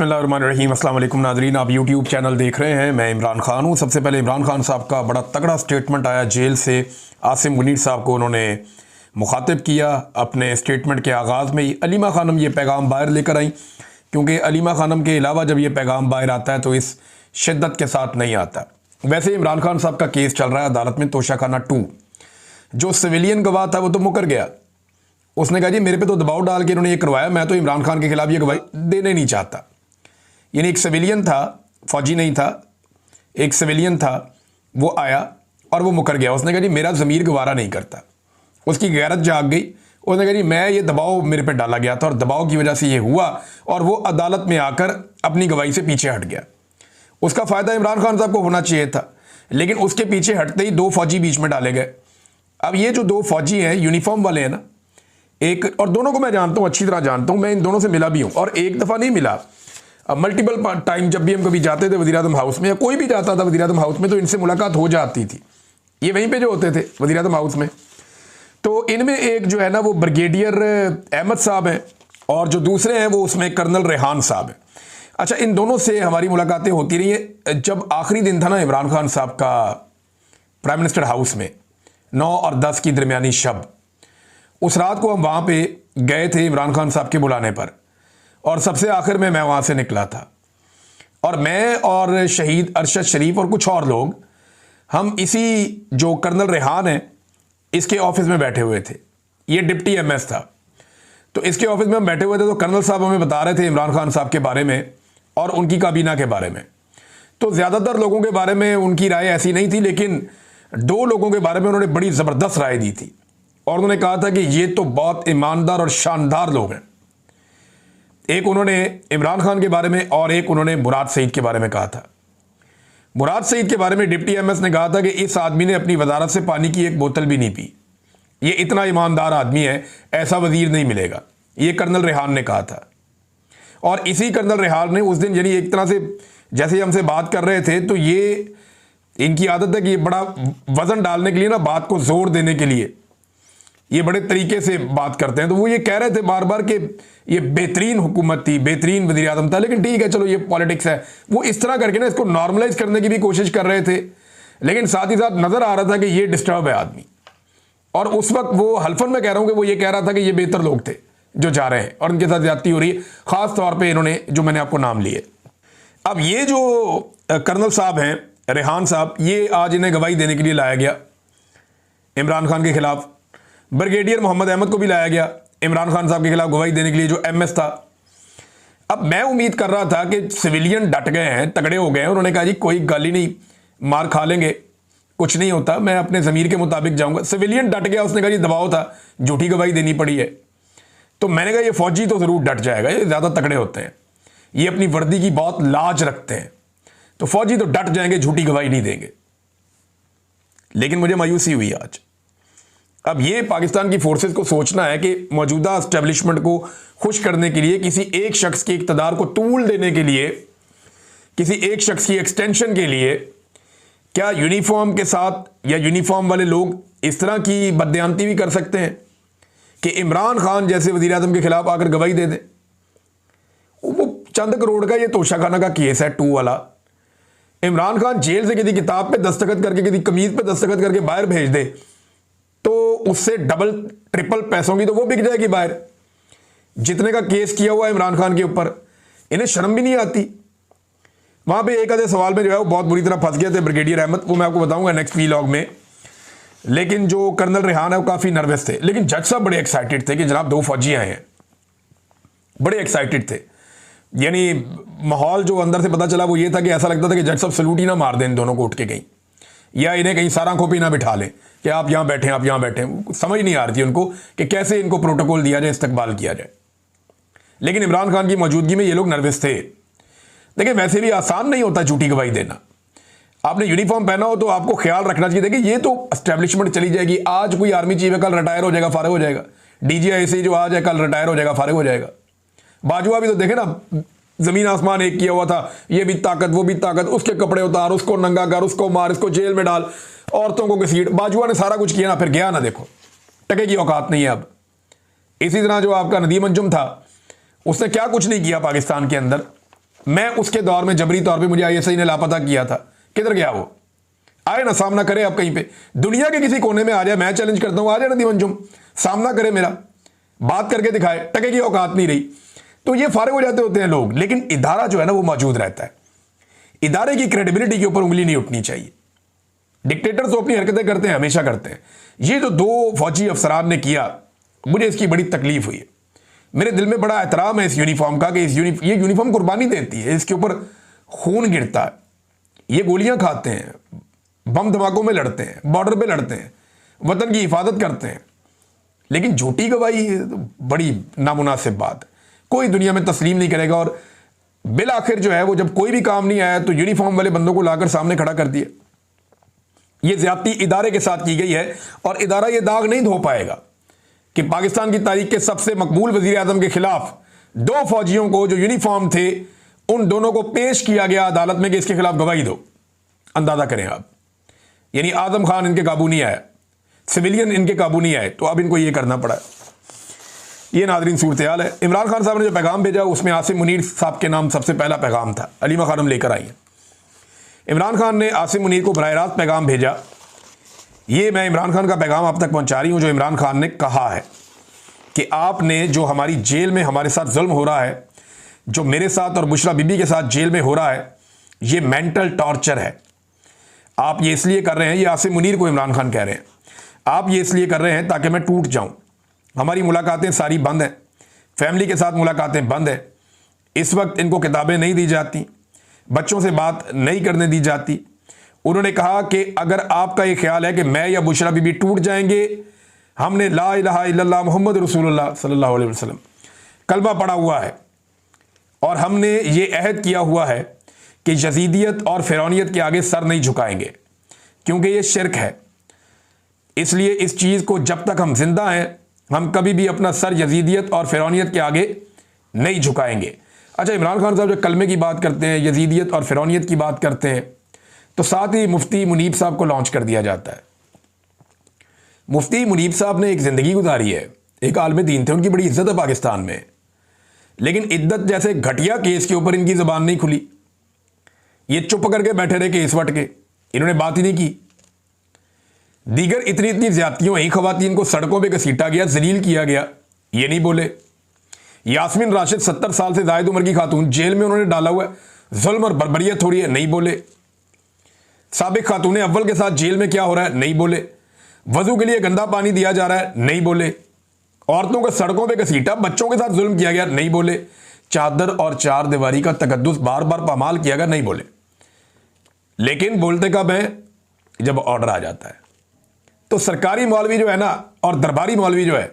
बिस्मिल्लाहिर्रहमानिर्रहीम। अस्सलाम वालेकुम नाज़रीन, आप यूट्यूब चैनल देख रहे हैं। मैं इमरान खान हूँ। सबसे पहले इमरान खान साहब का बड़ा तगड़ा स्टेटमेंट आया जेल से। आसिम मुनीर साहब को उन्होंने मुखातिब किया। अपने स्टेटमेंट के आगाज़ में ही अलीमा खानम ये पैगाम बाहर लेकर आई, क्योंकि अलीमा खानम के अलावा जब ये पैगाम बाहर आता है तो इस शिद्दत के साथ नहीं आता। वैसे इमरान खान साहब का केस चल रहा है अदालत में, तोशाखाना 2। जो सिविलियन गवाह था वो तो मुकर गया। उसने कहा जी मेरे पे तो दबाव डाल के इन्होंने ये करवाया, मैं तो इमरान खान के खिलाफ ये गवाही देने नहीं चाहता। यानी एक सिविलियन था, फौजी नहीं था, एक सिविलियन था, वो आया और वो मुकर गया। उसने कहा जी मेरा ज़मीर गवारा नहीं करता। उसकी गैरत जाग गई। उसने कहा जी मैं ये दबाव मेरे पे डाला गया था और दबाव की वजह से ये हुआ, और वो अदालत में आकर अपनी गवाही से पीछे हट गया। उसका फ़ायदा इमरान खान साहब को होना चाहिए था, लेकिन उसके पीछे हटते ही 2 फौजी बीच में डाले गए। अब ये जो 2 फौजी हैं, यूनिफॉर्म वाले हैं ना, एक, और दोनों को मैं जानता हूँ, अच्छी तरह जानता हूँ, मैं इन दोनों से मिला भी हूँ, और एक दफ़ा नहीं मिला, मल्टीपल टाइम। जब भी हम कभी जाते थे वज़ीर-ए-आज़म हाउस में, या कोई भी जाता था वज़ीर-ए-आज़म हाउस में, तो इनसे मुलाकात हो जाती थी। ये वहीं पे जो होते थे वज़ीर-ए-आज़म हाउस में। तो इनमें एक जो है ना वो ब्रिगेडियर अहमद साहब हैं, और जो दूसरे हैं वो उसमें कर्नल रेहान साहब हैं। अच्छा, इन दोनों से हमारी मुलाकातें होती रही हैं। जब आखिरी दिन था ना इमरान खान साहब का प्राइम मिनिस्टर हाउस में, 9 और 10 की दरमियानी शब, उस रात को हम वहाँ पे गए थे इमरान खान साहब के बुलाने पर, और सबसे आखिर में मैं वहाँ से निकला था। और मैं और शहीद अरशद शरीफ और कुछ और लोग, हम इसी जो कर्नल रेहान है इसके ऑफिस में बैठे हुए थे। ये डिप्टी एमएस था, तो इसके ऑफिस में हम बैठे हुए थे। तो कर्नल साहब हमें बता रहे थे इमरान खान साहब के बारे में और उनकी काबीना के बारे में। तो ज़्यादातर लोगों के बारे में उनकी राय ऐसी नहीं थी, लेकिन 2 लोगों के बारे में उन्होंने बड़ी ज़बरदस्त राय दी थी, और उन्होंने कहा था कि ये तो बहुत ईमानदार और शानदार लोग हैं। एक उन्होंने इमरान खान के बारे में, और एक उन्होंने मुराद सईद के बारे में कहा था। मुराद सईद के बारे में डिप्टी एमएस ने कहा था कि इस आदमी ने अपनी वजारत से पानी की एक बोतल भी नहीं पी, ये इतना ईमानदार आदमी है, ऐसा वजीर नहीं मिलेगा। ये कर्नल रेहान ने कहा था। और इसी कर्नल रेहान ने उस दिन, यानी एक तरह से जैसे हमसे बात कर रहे थे, तो ये इनकी आदत है कि ये बड़ा वजन डालने के लिए ना, बात को जोर देने के लिए ये बड़े तरीके से बात करते हैं। तो वो ये कह रहे थे बार बार कि ये बेहतरीन हुकूमत थी, बेहतरीन वज़ीर आज़म था, लेकिन ठीक है चलो ये पॉलिटिक्स है। वो इस तरह करके ना इसको नॉर्मलाइज करने की भी कोशिश कर रहे थे, लेकिन साथ ही साथ नज़र आ रहा था कि ये डिस्टर्ब है आदमी। और उस वक्त वो हल्फन में कह रहा हूँ कि वो ये कह रहा था कि ये बेहतर लोग थे जो जा रहे हैं, और उनके साथ ज्यादती हो रही है, ख़ास तौर पर इन्होंने जो मैंने आपको नाम लिए। अब ये जो कर्नल साहब हैं, रेहान साहब, ये आज इन्हें गवाही देने के लिए लाया गया इमरान खान के खिलाफ। ब्रिगेडियर मोहम्मद अहमद को भी लाया गया इमरान खान साहब के खिलाफ गवाही देने के लिए, जो एमएस था। अब मैं उम्मीद कर रहा था कि सिविलियन डट गए हैं, तगड़े हो गए हैं, उन्होंने कहा जी कोई गल ही नहीं, मार खा लेंगे, कुछ नहीं होता, मैं अपने ज़मीर के मुताबिक जाऊंगा। सिविलियन डट गया, उसने कहा जी दबाव था, झूठी गवाही देनी पड़ी है। तो मैंने कहा ये फौजी तो ज़रूर डट जाएगा, ये ज़्यादा तगड़े होते हैं, ये अपनी वर्दी की बहुत लाज रखते हैं, तो फौजी तो डट जाएंगे, झूठी गवाही नहीं देंगे। लेकिन मुझे मायूसी हुई आज। अब ये पाकिस्तान की फोर्सेस को सोचना है कि मौजूदा एस्टेब्लिशमेंट को खुश करने के लिए, किसी एक शख्स के इक़्तिदार को तूल देने के लिए, किसी एक शख्स की एक्सटेंशन के लिए, क्या यूनिफॉर्म के साथ या यूनिफॉर्म वाले लोग इस तरह की बददियानती भी कर सकते हैं कि इमरान खान जैसे वज़ीर आज़म के खिलाफ आकर गवाही दे दें? वो चंद करोड़ का ये तोशाखाना का केस है 2 वाला। इमरान खान जेल से किसी किताब पे दस्तखत करके, किसी कमीज पे दस्तखत करके बाहर भेज दे, तो उससे डबल ट्रिपल पैसों की तो वो बिक जाएगी बाहर। जितने का केस किया हुआ है इमरान खान के ऊपर, इन्हें शर्म भी नहीं आती। वहां पे एक आधे सवाल में जो है वो बहुत बुरी तरह फंस गए थे ब्रिगेडियर अहमद, वो मैं आपको बताऊंगा नेक्स्ट वीलॉग में। लेकिन जो कर्नल रेहान है वो काफी नर्वस थे, लेकिन जज साहब बड़े एक्साइटेड थे कि जनाब 2 फौजी आए हैं, बड़े एक्साइटेड थे। यानी माहौल जो अंदर से पता चला वो ये था कि ऐसा लगता था कि जज साहब सलूट ही ना मार दें इन दोनों को उठ के कहीं, या इन्हें कहीं सारा खोपी ना बिठा लें कि आप यहाँ बैठे, आप यहाँ बैठे। समझ नहीं आ रही थी उनको कि कैसे इनको प्रोटोकॉल दिया जाए, इस्तकबाल किया जाए। लेकिन इमरान खान की मौजूदगी में ये लोग नर्वस थे। देखिए वैसे भी आसान नहीं होता झूठी गवाही देना। आपने यूनिफॉर्म पहना हो तो आपको ख्याल रखना चाहिए। देखिए ये तो एस्टेब्लिशमेंट चली जाएगी, आज कोई आर्मी चीफ है, कल रिटायर हो जाएगा, फारिग हो जाएगा। डीजीआईसी जो आज है कल रिटायर हो जाएगा, फारिग हो जाएगा। बाजुआ भी तो देखे ना, जमीन आसमान एक किया हुआ था, ये भी ताकत वो भी ताकत, उसके कपड़े उतार, उसको नंगा कर, उसको मार, इसको जेल में डाल, औरतों को घसीट। बाजुआ ने सारा कुछ किया ना, फिर गया ना, देखो टके की औकात नहीं है अब। इसी तरह जो आपका नदीम अंजुम था, उसने क्या कुछ नहीं किया पाकिस्तान के अंदर, मैं उसके दौर में जबरी तौर पे मुझे आईएसआई ने लापता किया था, किधर गया वो? आए ना, सामना करे आप कहीं पे, दुनिया के किसी कोने में आ जाए, मैं चैलेंज करता हूं, आ जाए नदीम अंजुम, सामना करे मेरा, बात करके दिखाए, टके की औकात नहीं रही तो ये फारिग हो जाते होते हैं लोग। लेकिन इदारा जो है ना वो मौजूद रहता है, इदारे की क्रेडिबिलिटी के ऊपर उंगली नहीं उठनी चाहिए। डिक्टेटर तो अपनी हरकतें करते हैं, हमेशा करते हैं। ये जो 2 फौजी अफसरान ने किया, मुझे इसकी बड़ी तकलीफ हुई है। मेरे दिल में बड़ा एहतराम है इस यूनिफॉर्म का कि ये यूनिफॉर्म कुर्बानी देती है, इसके ऊपर खून गिरता है, ये गोलियां खाते हैं, बम धमाकों में लड़ते हैं, बॉर्डर पे लड़ते हैं, वतन की हिफाजत करते हैं। लेकिन झूठी गवाही तो बड़ी नामुनासिब बात है, कोई दुनिया में तस्लीम नहीं करेगा। और बिल आखिर जो है वो जब कोई भी काम नहीं आया तो यूनिफॉर्म वाले बंदों को लाकर सामने खड़ा कर दिया। ये ज्यादती इदारे के साथ की गई है और इदारा ये दाग नहीं धो पाएगा कि पाकिस्तान की तारीख के सबसे मकबूल वजीर आजम के खिलाफ 2 फौजियों को जो यूनिफॉर्म थे उन दोनों को पेश किया गया अदालत में कि इसके खिलाफ गवाही दो। अंदाजा करें आप, यानी आजम खान इनके काबू नहीं आया, सिविलियन इनके काबू नहीं आए, तो अब इनको ये करना पड़ा। ये नादरीन सूरत हाल है। इमरान खान साहब ने जो पैगाम भेजा उसमें आसिम मुनीर साहब के नाम सबसे पहला पैगाम था। अलीमा खानम लेकर आई है। इमरान खान ने आसिम मुनीर को बराह रास्त पैगाम भेजा। ये मैं इमरान खान का पैगाम आप तक पहुंचा रही हूं, जो इमरान खान ने कहा है कि आपने जो हमारी जेल में हमारे साथ जुल्म हो रहा है, जो मेरे साथ और बुशरा बीबी के साथ जेल में हो रहा है, ये मेंटल टॉर्चर है। आप ये इसलिए कर रहे हैं, ये आसिम मुनीर को इमरान खान कह रहे हैं, आप ये इसलिए कर रहे हैं ताकि मैं टूट जाऊं। हमारी मुलाकातें सारी बंद हैं, फैमिली के साथ मुलाकातें बंद हैं। इस वक्त इनको किताबें नहीं दी जाती, बच्चों से बात नहीं करने दी जाती। उन्होंने कहा कि अगर आपका ये ख्याल है कि मैं या बुशरा बीबी टूट जाएंगे, हमने ला इलाहा इल्लल्लाह मुहम्मद रसूलुल्लाह सल्लल्लाहु अलैहि वसल्लम कलमा पढ़ा हुआ है और हमने ये अहद किया हुआ है कि यजीदियत और फिरौनियत के आगे सर नहीं झुकाएंगे, क्योंकि ये शिरक है। इसलिए इस चीज़ को जब तक हम जिंदा हैं हम कभी भी अपना सर यजीदियत और फिरौनियत के आगे नहीं झुकाएंगे। अच्छा, इमरान खान साहब जब कलमे की बात करते हैं, यजीदियत और फिरौनियत की बात करते हैं, तो साथ ही मुफ्ती मुनीब साहब को लॉन्च कर दिया जाता है। मुफ्ती मुनीब साहब ने एक ज़िंदगी गुजारी है, एक आलिम दीन थे, उनकी बड़ी इज्जत है पाकिस्तान में, लेकिन इद्दत जैसे घटिया केस के ऊपर इनकी ज़बान नहीं खुली। ये चुप करके बैठे रहे केस वट के, इन्होंने बात ही नहीं की। दीगर इतनी इतनी ज्यादतियों ही खवातीन को सड़कों पे घसीटा गया, जलील किया गया, ये नहीं बोले। यास्मीन राशिद 70 साल से जायद उम्र की खातून, जेल में उन्होंने डाला हुआ है, जुल्म और बर्बरियत हो रही है, नहीं बोले। साबिक खातून अव्वल के साथ जेल में क्या हो रहा है, नहीं बोले। वजू के लिए गंदा पानी दिया जा रहा है, नहीं बोले। औरतों को सड़कों पे घसीटा, बच्चों के साथ जुल्म किया गया, नहीं बोले। चादर और चार दीवारी का तकद्दुस बार बार पामाल किया गया, नहीं बोले। लेकिन बोलते कब है, जब ऑर्डर आ जाता है। तो सरकारी मौलवी जो है ना और दरबारी मौलवी जो है,